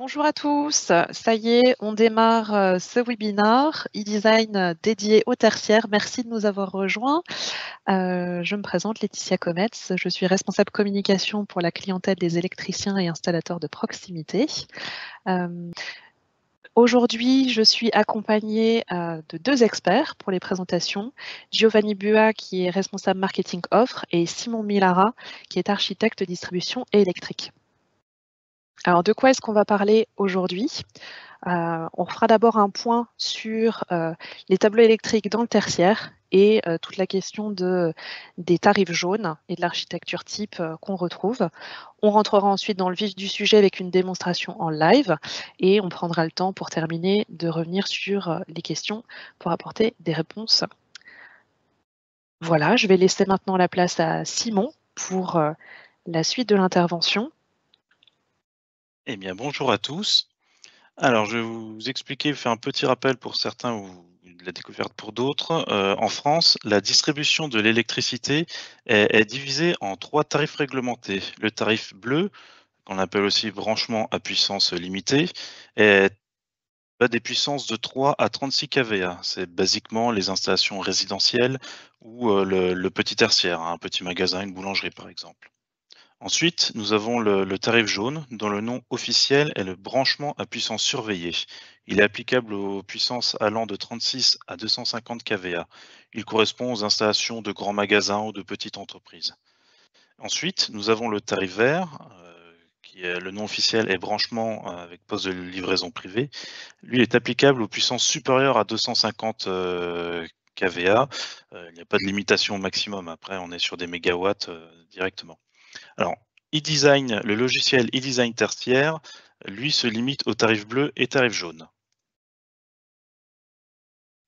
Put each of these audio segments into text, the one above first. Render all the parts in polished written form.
Bonjour à tous, ça y est, on démarre ce webinaire e-design dédié au tertiaire. Merci de nous avoir rejoints. Je me présente Laetitia Cometz, je suis responsable communication pour la clientèle des électriciens et installateurs de proximité. Aujourd'hui, je suis accompagnée de deux experts pour les présentations. Giovanni Bua, qui est responsable marketing offre, et Simon Milara, qui est architecte distribution et électrique. Alors, de quoi est-ce qu'on va parler aujourd'hui? On fera d'abord un point sur les tableaux électriques dans le tertiaire et toute la question des tarifs jaunes et de l'architecture type qu'on retrouve. On rentrera ensuite dans le vif du sujet avec une démonstration en live et on prendra le temps pour terminer de revenir sur les questions pour apporter des réponses. Voilà, je vais laisser maintenant la place à Simon pour la suite de l'intervention. Eh bien, bonjour à tous. Alors, je vais vous expliquer, faire un petit rappel pour certains ou la découverte pour d'autres. En France, la distribution de l'électricité est divisée en 3 tarifs réglementés. Le tarif bleu, qu'on appelle aussi branchement à puissance limitée, va des puissances de 3 à 36 kVA. C'est basiquement les installations résidentielles ou le petit tertiaire, hein, un petit magasin, une boulangerie par exemple. Ensuite, nous avons le tarif jaune, dont le nom officiel est le branchement à puissance surveillée. Il est applicable aux puissances allant de 36 à 250 kVA. Il correspond aux installations de grands magasins ou de petites entreprises. Ensuite, nous avons le tarif vert, qui est le nom officiel est branchement avec poste de livraison privée. Lui est applicable aux puissances supérieures à 250 kVA. Il n'y a pas de limitation au maximum. Après, on est sur des mégawatts directement. Alors, e-design, le logiciel e-design tertiaire, lui, se limite aux tarifs bleus et tarifs jaunes.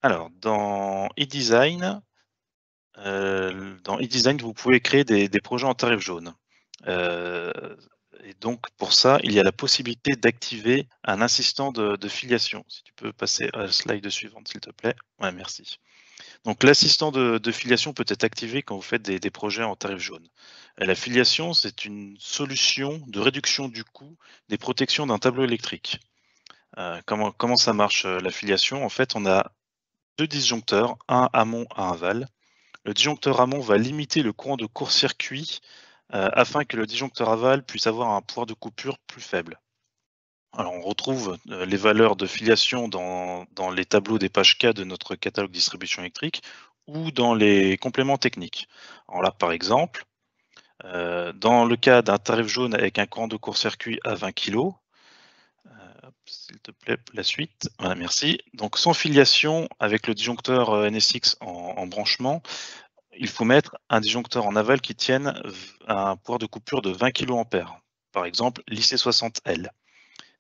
Alors, dans e-design, vous pouvez créer des projets en tarif jaune. Et donc, pour ça, il y a la possibilité d'activer un assistant de filiation. Si tu peux passer à la slide suivante, s'il te plaît. Ouais, merci. Donc l'assistant de filiation peut être activé quand vous faites des projets en tarif jaune. La filiation, c'est une solution de réduction du coût des protections d'un tableau électrique. Comment ça marche la filiation? En fait, on a 2 disjoncteurs, un amont, un aval. Le disjoncteur amont va limiter le courant de court-circuit afin que le disjoncteur aval puisse avoir un pouvoir de coupure plus faible. Alors on retrouve les valeurs de filiation dans les tableaux des pages K de notre catalogue distribution électrique ou dans les compléments techniques. Alors là, par exemple, dans le cas d'un tarif jaune avec un courant de court-circuit à 20 kg, s'il te plaît, la suite. Voilà, merci. Donc sans filiation, avec le disjoncteur NSX en branchement, il faut mettre un disjoncteur en aval qui tienne un pouvoir de coupure de 20 kA. Par exemple, l'IC60L.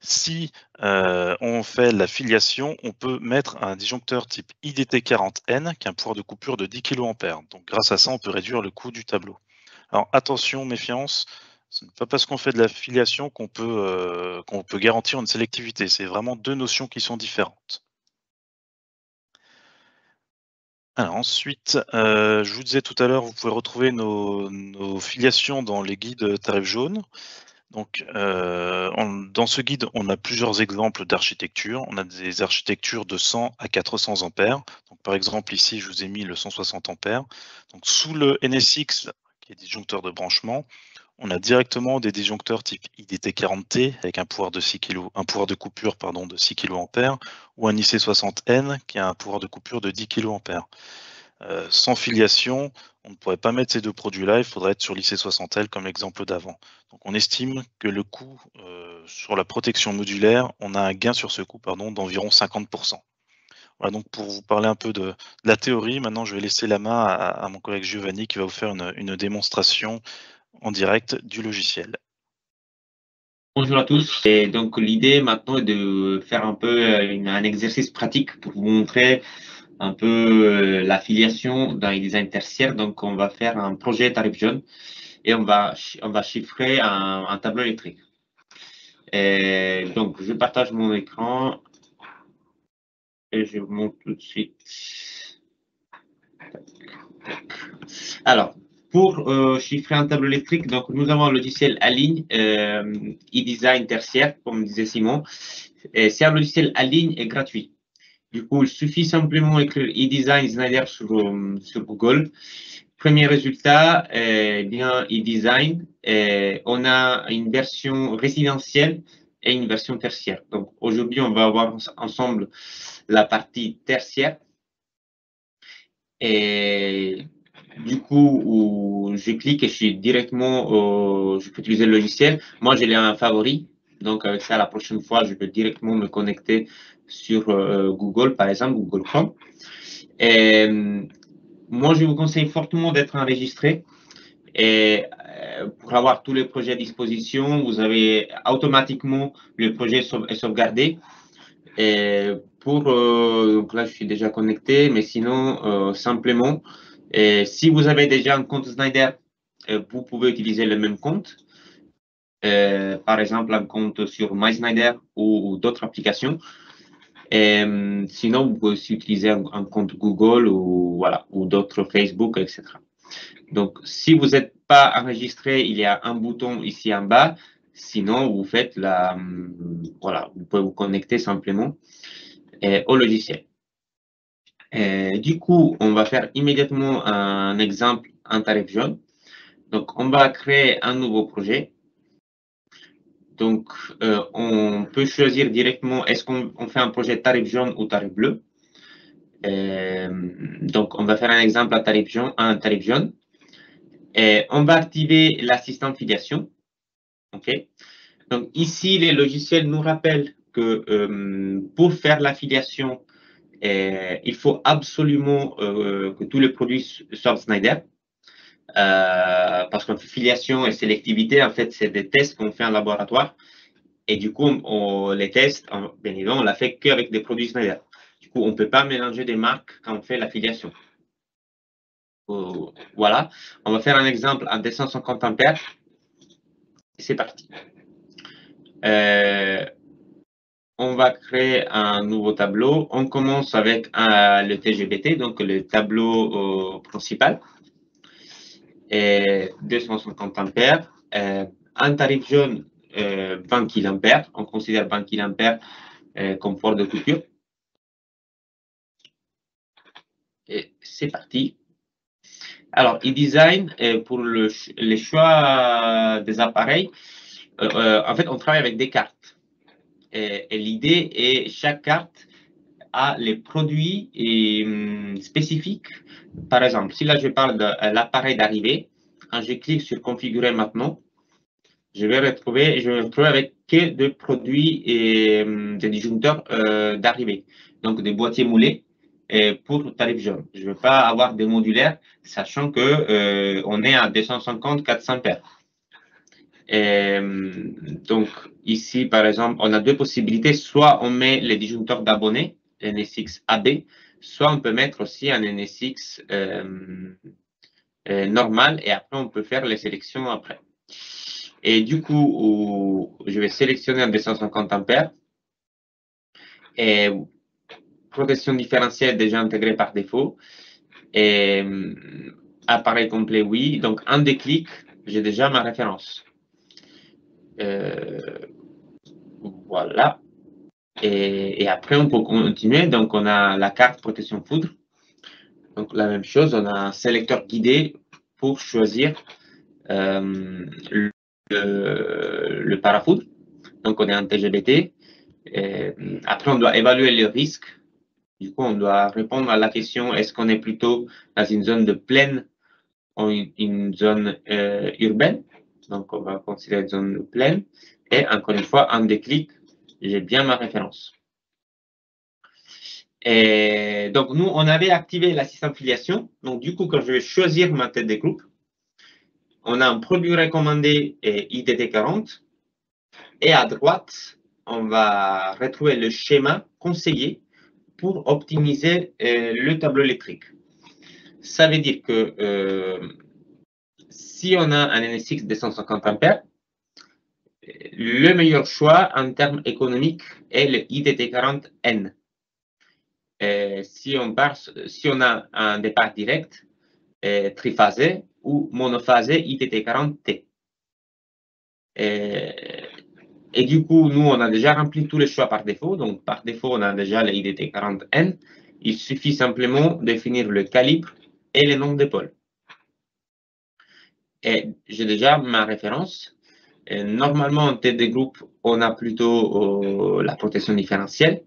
Si on fait la filiation, on peut mettre un disjoncteur type IDT40N qui a un pouvoir de coupure de 10 kA. Donc grâce à ça, on peut réduire le coût du tableau. Alors attention, méfiance, ce n'est pas parce qu'on fait de la filiation qu'on peut garantir une sélectivité. C'est vraiment deux notions qui sont différentes. Alors ensuite, je vous disais tout à l'heure, vous pouvez retrouver nos filiations dans les guides tarifs jaunes. Donc, dans ce guide, on a plusieurs exemples d'architecture. On a des architectures de 100 à 400 ampères. Donc, par exemple, ici, je vous ai mis le 160 ampères. Donc, sous le NSX, qui est disjoncteur de branchement, on a directement des disjoncteurs type IDT40T avec un pouvoir de 6 kg, un pouvoir de coupure pardon, de 6 kA, ou un IC60N qui a un pouvoir de coupure de 10 kA. Sans filiation, on ne pourrait pas mettre ces deux produits-là, il faudrait être sur l'IC60L comme l'exemple d'avant. Donc on estime que le coût sur la protection modulaire, on a un gain sur ce coût d'environ 50%. Voilà, donc pour vous parler un peu de la théorie, maintenant je vais laisser la main à mon collègue Giovanni qui va vous faire une démonstration en direct du logiciel. Bonjour à tous. Et donc l'idée maintenant est de faire un peu un exercice pratique pour vous montrer un peu l'affiliation dans les designs tertiaires. Donc on va faire un projet tarif jaune et on va chiffrer un tableau électrique. Et donc je partage mon écran et je vous montre tout de suite. Alors, Pour chiffrer un tableau électrique, donc nous avons un logiciel Aligne, e-design tertiaire, comme disait Simon. C'est un logiciel Aligne et gratuit. Du coup, il suffit simplement d'écrire e-design Schneider sur Google. Premier résultat, bien e-design. On a une version résidentielle et une version tertiaire. Donc aujourd'hui, on va voir ensemble la partie tertiaire. Et du coup, où je clique et je suis directement, je peux utiliser le logiciel. Moi, je l'ai en favori. Donc, avec ça, la prochaine fois, je peux directement me connecter sur Google, par exemple, Google Chrome. Et moi, je vous conseille fortement d'être enregistré. Et pour avoir tous les projets à disposition, vous avez automatiquement le projet est sauvegardé. Et donc là, je suis déjà connecté, mais sinon, simplement, si vous avez déjà un compte Schneider, vous pouvez utiliser le même compte. Par exemple, un compte sur MySchneider ou d'autres applications. Sinon, vous pouvez aussi utiliser un compte Google ou, voilà, ou d'autres Facebook, etc. Donc, si vous n'êtes pas enregistré, il y a un bouton ici en bas. Sinon, vous faites voilà, vous pouvez vous connecter simplement au logiciel. Du coup, on va faire immédiatement un exemple en tarif jaune. Donc, on va créer un nouveau projet. Donc, on peut choisir directement est-ce qu'on fait un projet tarif jaune ou tarif bleu. Donc, on va faire un exemple à tarif jaune. Et on va activer l'assistant filiation. OK. Donc, ici, les logiciels nous rappellent que pour faire l'affiliation, il faut absolument que tous les produits soient Schneider. Parce qu'en filiation et sélectivité, en fait, c'est des tests qu'on fait en laboratoire. Et du coup, les tests, bien évidemment, on l'a fait qu'avec des produits Schneider. Du coup, on ne peut pas mélanger des marques quand on fait l'affiliation. Voilà. On va faire un exemple en 250 ampères. C'est parti. On va créer un nouveau tableau. On commence avec le TGBT, donc le tableau principal. Et 250 ampères. Un tarif jaune, 20 kA. On considère 20 kA comme port de coupure. Et c'est parti. Alors, e-design, pour les choix des appareils, en fait, on travaille avec des cartes. Et l'idée est chaque carte a les produits spécifiques. Par exemple, si là je parle de l'appareil d'arrivée, quand je clique sur configurer maintenant, je vais retrouver avec que des produits et des disjoncteurs d'arrivée. Donc des boîtiers moulés pour tarif jaune. Je ne veux pas avoir des modulaires, sachant que on est à 250-400 paires. Donc ici, par exemple, on a deux possibilités. Soit on met les disjoncteurs d'abonnés, NSX AB, soit on peut mettre aussi un NSX normal et après on peut faire les sélections après. Et du coup, je vais sélectionner un 250 ampères et protection différentielle déjà intégrée par défaut et appareil complet, oui. Donc en déclic, j'ai déjà ma référence. Voilà. Et après, on peut continuer. Donc, on a la carte protection foudre. Donc, la même chose, on a un sélecteur guidé pour choisir le parafoudre. Donc, on est en TGBT. Après, on doit évaluer le risque. Du coup, on doit répondre à la question, est-ce qu'on est plutôt dans une zone de plaine ou une zone urbaine? Donc, on va considérer une zone de plaine. Et encore une fois, en déclic, j'ai bien ma référence. Et donc, nous, on avait activé l'assistant filiation. Donc, du coup, quand je vais choisir ma tête de groupe, on a un produit recommandé IDT40. Et à droite, on va retrouver le schéma conseillé pour optimiser le tableau électrique. Ça veut dire que si on a un NSX de 150 ampères, le meilleur choix en termes économiques est le IDT40N. Si on a un départ direct triphasé, ou monophasé ITT40T. Et du coup, nous, on a déjà rempli tous les choix par défaut. Donc, par défaut, on a déjà les IDT40N. Il suffit simplement de définir le calibre et les nombres d'épaules. Et j'ai déjà ma référence. Et normalement, en tête de groupe, on a plutôt la protection différentielle.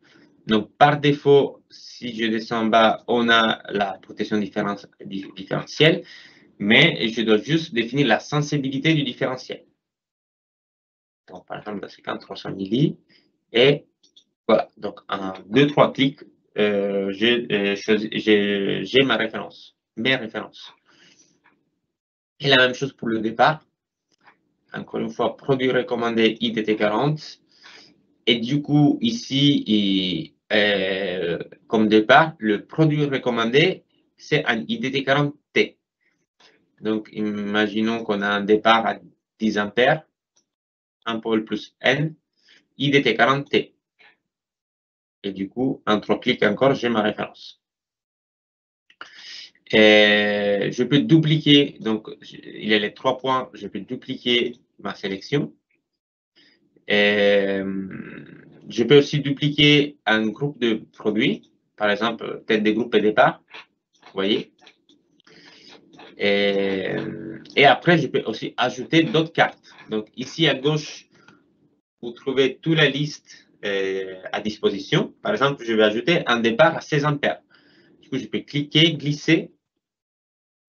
Donc, par défaut, si je descends en bas, on a la protection différentielle. Mais je dois juste définir la sensibilité du différentiel. Donc, par exemple, dans ce cas, 300 milli. Et voilà, donc en 2-3 clics, j'ai ma référence, mes références. Et la même chose pour le départ. Encore une fois, produit recommandé IDT40. Et du coup, ici, comme départ, le produit recommandé, c'est un IDT40T. Donc, imaginons qu'on a un départ à 10 ampères, 1 pôle plus N, IDT40T. Et du coup, en 3 clics encore, j'ai ma référence. Et je peux dupliquer, donc il y a les 3 points, je peux dupliquer ma sélection. Et je peux aussi dupliquer un groupe de produits, par exemple, tête des groupes et départ, vous voyez. Et après, je peux aussi ajouter d'autres cartes. Donc ici à gauche, vous trouvez toute la liste à disposition. Par exemple, je vais ajouter un départ à 16 ampères. Du coup, je peux cliquer, glisser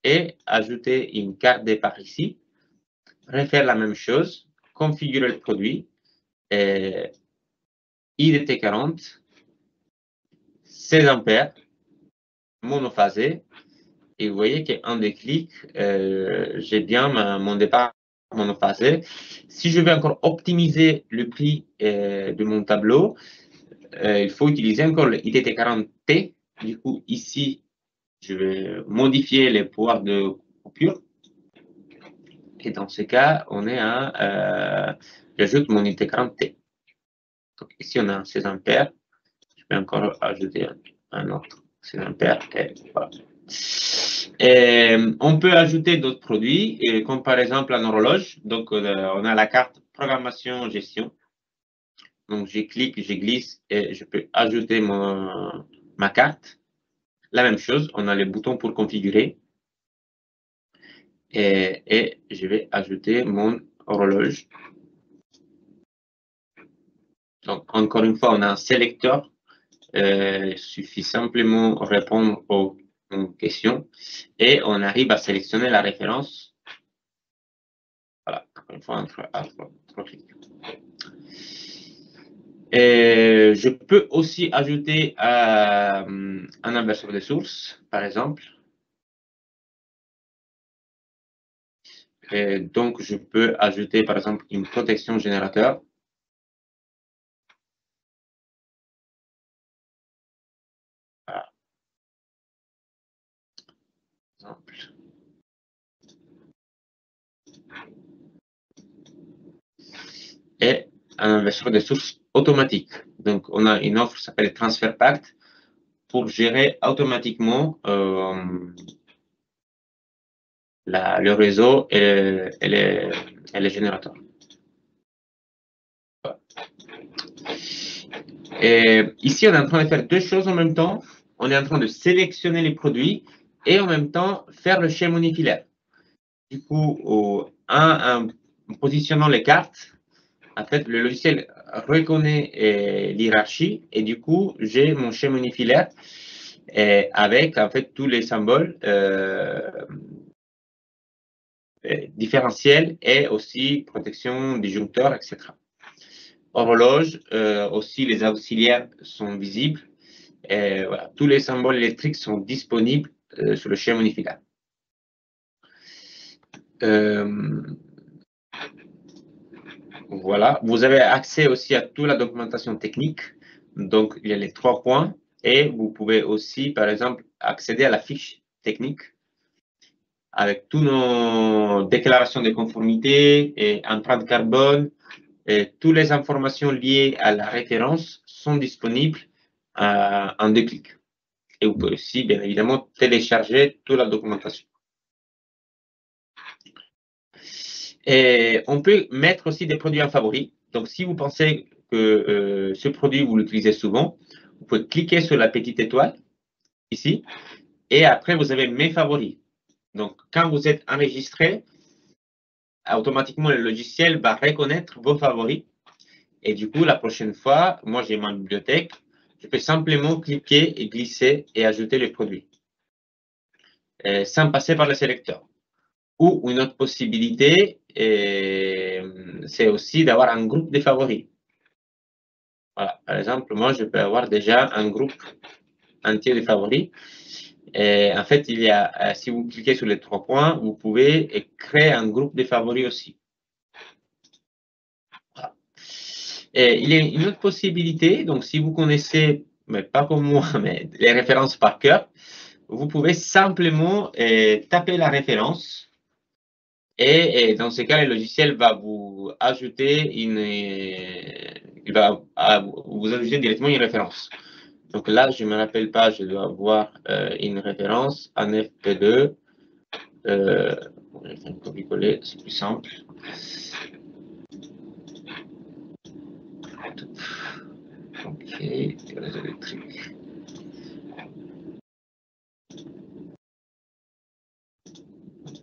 et ajouter une carte départ ici. Refaire la même chose, configurer le produit, IDT40, 16 ampères, monophasé. Et vous voyez qu'en des clics, j'ai bien mon départ monophasé. Si je veux encore optimiser le prix de mon tableau, il faut utiliser encore le IDT40T. Du coup, ici, je vais modifier les pouvoirs de coupure. Et dans ce cas, on est à, j'ajoute mon IDT40T. Donc ici, on a 16 ampères. Je vais encore ajouter un autre 16 ampères. Et voilà. Et on peut ajouter d'autres produits, comme par exemple un horloge. Donc, on a la carte programmation gestion. Donc, je clique, je glisse et je peux ajouter ma carte. La même chose, on a les boutons pour configurer. Et je vais ajouter mon horloge. Donc, encore une fois, on a un sélecteur. Il suffit simplement de répondre aux questions et on arrive à sélectionner la référence. Voilà, encore une fois, entre clics. Et je peux aussi ajouter un inverseur de source, par exemple. Et donc, je peux ajouter, par exemple, une protection générateur. Voilà. Par exemple. Et un inverseur de source automatique. Donc, on a une offre qui s'appelle Transfer Pact pour gérer automatiquement le réseau et les générateurs. Et ici, on est en train de faire deux choses en même temps. On est en train de sélectionner les produits et en même temps faire le schéma unifilaire. Du coup, en positionnant les cartes, en fait, le logiciel reconnaît l'hierarchie et du coup, j'ai mon schéma unifilaire avec en fait tous les symboles différentiels et aussi protection, disjoncteur, etc. Horloge, aussi les auxiliaires sont visibles. Et voilà, tous les symboles électriques sont disponibles sur le schéma unifilaire. Voilà, vous avez accès aussi à toute la documentation technique. Donc, il y a les 3 points. Et vous pouvez aussi, par exemple, accéder à la fiche technique avec toutes nos déclarations de conformité et empreinte carbone. Et toutes les informations liées à la référence sont disponibles en 2 clics. Et vous pouvez aussi, bien évidemment, télécharger toute la documentation. Et on peut mettre aussi des produits en favoris. Donc, si vous pensez que ce produit, vous l'utilisez souvent, vous pouvez cliquer sur la petite étoile ici. Et après, vous avez mes favoris. Donc, quand vous êtes enregistré, automatiquement, le logiciel va reconnaître vos favoris. Et du coup, la prochaine fois, moi, j'ai ma bibliothèque. Je peux simplement cliquer et glisser et ajouter les produits sans passer par le sélecteur. Ou une autre possibilité, c'est aussi d'avoir un groupe de favoris. Voilà. Par exemple, moi, je peux avoir déjà un groupe entier de favoris. Et en fait, il y a, si vous cliquez sur les 3 points, vous pouvez créer un groupe de favoris aussi. Voilà. Et il y a une autre possibilité. Donc, si vous connaissez, mais pas comme moi, mais les références par cœur, vous pouvez simplement taper la référence. Et dans ce cas, le logiciel va vous ajouter il va vous ajouter directement une référence. Donc là, je ne me rappelle pas, je dois avoir une référence en FP2. Je vais faire un copier-coller, c'est plus simple. Ok, réseau électrique.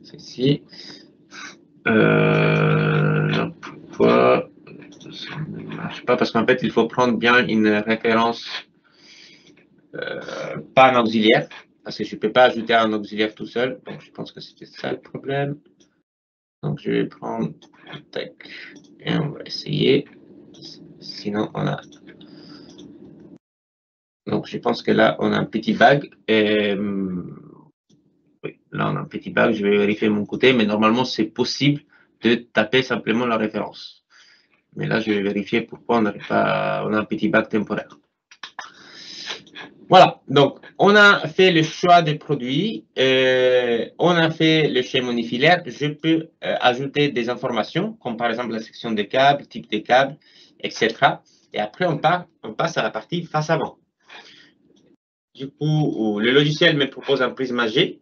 Ceci. Pourquoi ça ne marche pas? Parce qu'en fait, il faut prendre bien une référence, pas un auxiliaire, parce que je ne peux pas ajouter un auxiliaire tout seul. Donc, je pense que c'était ça le problème. Donc, je vais prendre tac, et on va essayer. Sinon, on a. Donc, je pense que là, on a un petit bug. Oui, là, on a un petit bug. Je vais vérifier de mon côté, mais normalement, c'est possible de taper simplement la référence. Mais là, je vais vérifier pourquoi on n'arrive pas. On a un petit bug temporaire. Voilà, donc on a fait le choix des produits, on a fait le schéma unifilaire. Je peux ajouter des informations, comme par exemple la section des câbles, type des câbles, etc. Et après, on passe à la partie face avant. Du coup, le logiciel me propose un prisme AG.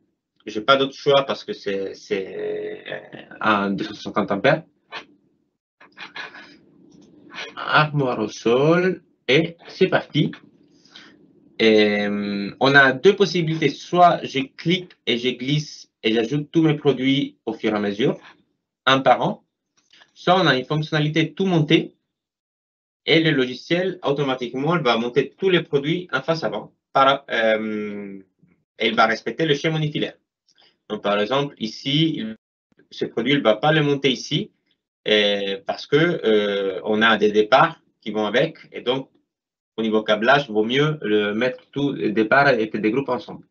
Je n'ai pas d'autre choix parce que c'est un 250 ampères. Armoire au sol, et c'est parti. On a deux possibilités. Soit je clique et je glisse et j'ajoute tous mes produits au fur et à mesure, un par un. Soit on a une fonctionnalité tout monter et le logiciel, automatiquement, va monter tous les produits en face avant. Et il va respecter le schéma unifilaire. Donc, par exemple, ici, ce produit ne va pas le monter ici parce que on a des départs qui vont avec. Et donc, au niveau câblage, il vaut mieux mettre tout les départs et des groupes ensemble.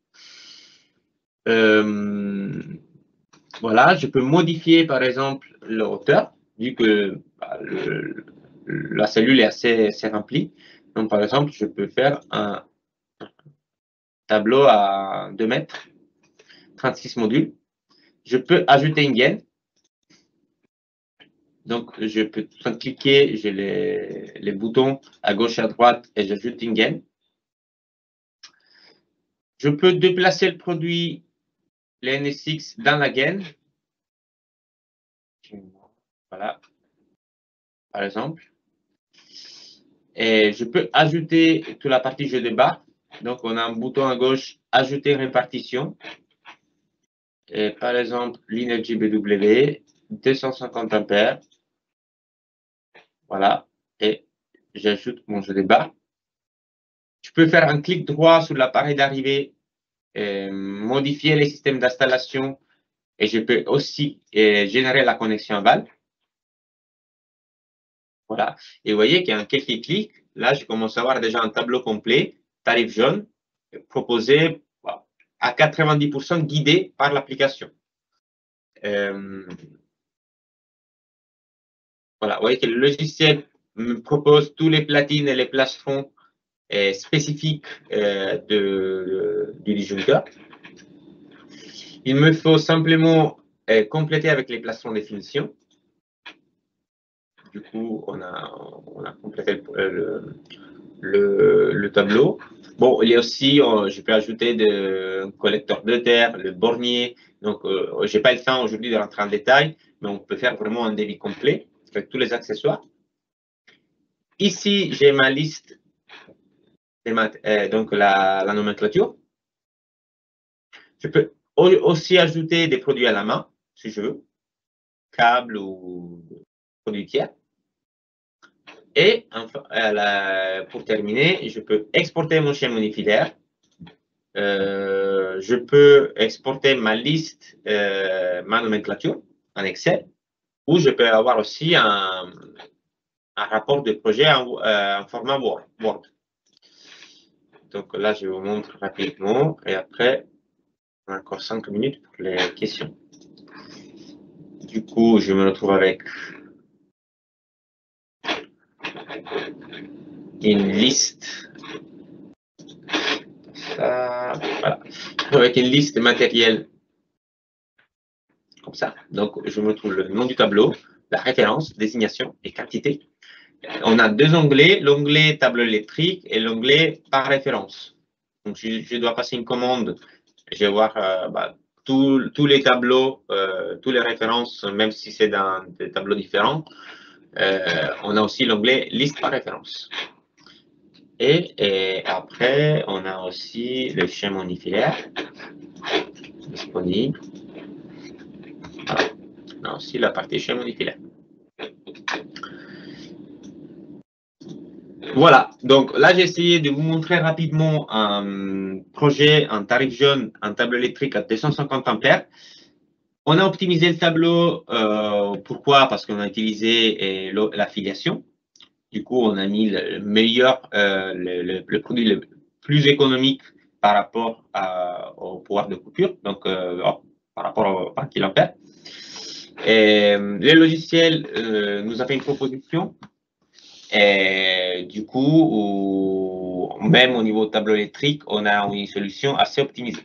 Voilà, je peux modifier par exemple la hauteur, vu que la cellule est assez remplie. Donc par exemple, je peux faire un tableau à 2 mètres, 36 modules. Je peux ajouter une gaine. Donc je peux cliquer, j'ai les boutons à gauche et à droite et j'ajoute une gaine. Je peux déplacer le produit, le NSX, dans la gaine. Voilà, par exemple. Et je peux ajouter toute la partie jeu de barre. Donc, on a un bouton à gauche, ajouter répartition. Et par exemple, l'Energy BW, 250 ampères. Voilà. Et j'ajoute mon jeu de barre. Je peux faire un clic droit sur l'appareil d'arrivée, modifier les systèmes d'installation. Et je peux aussi générer la connexion à balle. Voilà. Et vous voyez qu'il y a quelques clics. Là, je commence à avoir déjà un tableau complet, tarif jaune, proposé à 90% guidé par l'application. Voilà, vous voyez que le logiciel me propose tous les platines et les plastrons spécifiques du disjoncteur. Il me faut simplement compléter avec les plastrons de finition. Du coup, on a complété le tableau. Bon, il y a aussi, je peux ajouter le collecteur de terre, le bornier. Donc, je n'ai pas le temps aujourd'hui de rentrer en détail, mais on peut faire vraiment un devis complet avec tous les accessoires. Ici, j'ai ma liste, donc la nomenclature. Je peux aussi ajouter des produits à la main, si je veux, câbles ou produits tiers. Et enfin, pour terminer, je peux exporter mon schéma unifilaire. Je peux exporter ma liste, ma nomenclature en Excel, ou je peux avoir aussi un rapport de projet en format Word. Donc là, je vous montre rapidement et après, on a encore 5 minutes pour les questions. Du coup, je me retrouve avec une liste. Ça, voilà. Avec une liste de matériel comme ça. Donc, je me trouve le nom du tableau, la référence, désignation et quantité. On a deux onglets, l'onglet tableau électrique et l'onglet par référence. Donc, je dois passer une commande. Je vais voir tous les tableaux, toutes les références, même si c'est dans des tableaux différents. On a aussi l'onglet liste par référence. Et après, on a aussi le schéma unifilaire disponible. Voilà. On a aussi la partie schéma unifilaire. Voilà, donc là j'ai essayé de vous montrer rapidement un projet, un tarif jaune, un tableau électrique à 250 ampères. On a optimisé le tableau, pourquoi? Parce qu'on a utilisé l'affiliation. Du coup, on a mis le meilleur, le produit le plus économique par rapport au pouvoir de coupure, donc par rapport au par kiloampère. Et le logiciel nous a fait une proposition. Et du coup, même au niveau tableau électrique, on a une solution assez optimisée.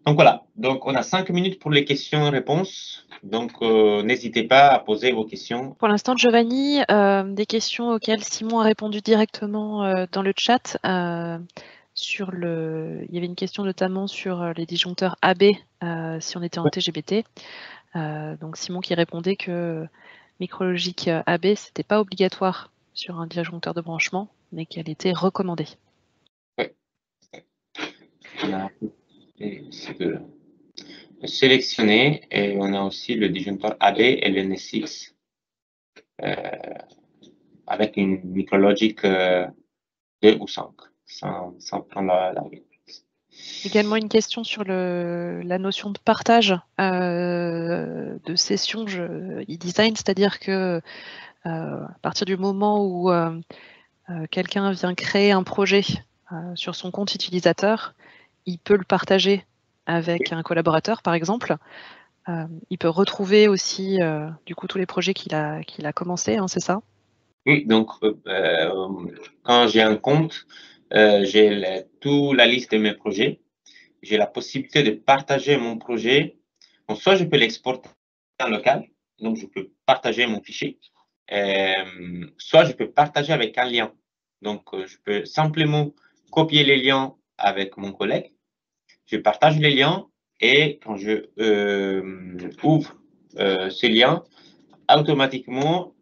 Donc voilà, donc on a 5 minutes pour les questions et réponses. Donc n'hésitez pas à poser vos questions. Pour l'instant, Giovanni, des questions auxquelles Simon a répondu directement dans le chat. Il y avait une question notamment sur les disjoncteurs AB si on était en TGBT. Donc Simon qui répondait que micrologique AB, c'était pas obligatoire sur un disjoncteur de branchement, mais qu'elle était recommandée. Oui. On a sélectionné et on a aussi le disjoncteur AB et le NSX avec une micrologique 2 ou 5 sans prendre la règle. Également une question sur la notion de partage de session e-design, c'est-à-dire que à partir du moment où quelqu'un vient créer un projet sur son compte utilisateur, il peut le partager avec un collaborateur, par exemple. Il peut retrouver aussi du coup tous les projets qu'il a commencé, hein, c'est ça? Oui, donc quand j'ai un compte, j'ai toute la liste de mes projets. J'ai la possibilité de partager mon projet. Donc, soit je peux l'exporter en local, donc je peux partager mon fichier, soit je peux partager avec un lien. Donc, je peux simplement copier les liens avec mon collègue. Je partage les liens et quand je ouvre ce lien, automatiquement,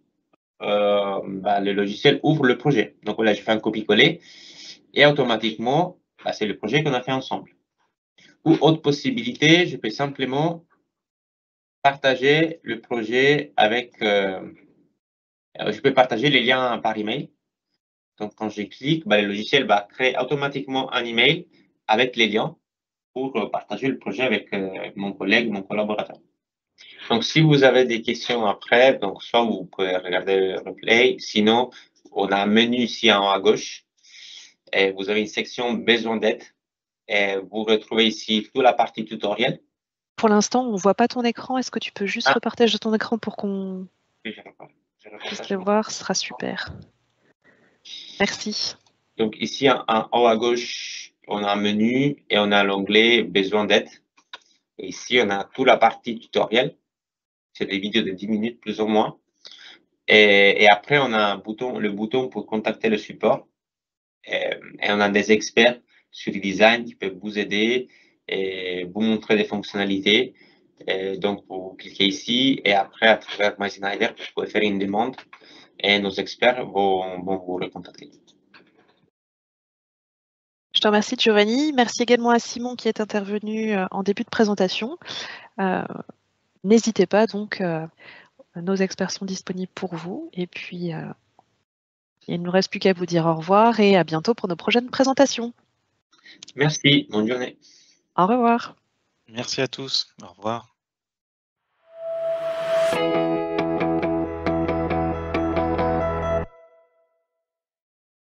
le logiciel ouvre le projet. Donc là, je fais un copier-coller et automatiquement, c'est le projet qu'on a fait ensemble. Ou autre possibilité, je peux simplement partager le projet avec... je peux partager les liens par email. Donc, quand je clique, le logiciel va créer automatiquement un email avec les liens pour partager le projet avec mon collègue, mon collaborateur. Donc, si vous avez des questions après, donc soit vous pouvez regarder le replay, sinon, on a un menu ici en haut à gauche et vous avez une section besoin d'aide et vous retrouvez ici toute la partie tutoriel. Pour l'instant, on ne voit pas ton écran. Est-ce que tu peux juste repartager ton écran pour qu'on puisse le voir? Ce sera super. Merci. Donc, ici, en haut à gauche, on a un menu et on a l'onglet besoin d'aide. Et ici, on a toute la partie tutoriel. C'est des vidéos de 10 minutes plus ou moins. Et après, on a le bouton pour contacter le support. et on a des experts sur le design qui peuvent vous aider et vous montrer des fonctionnalités. Donc, vous cliquez ici et après, à travers MySchneider, vous pouvez faire une demande et nos experts vont vous recontacter. Je te remercie, Giovanni. Merci également à Simon qui est intervenu en début de présentation. N'hésitez pas, donc, nos experts sont disponibles pour vous. Et puis, il ne nous reste plus qu'à vous dire au revoir et à bientôt pour nos prochaines présentations. Merci, bonne journée. Au revoir. Merci à tous. Au revoir.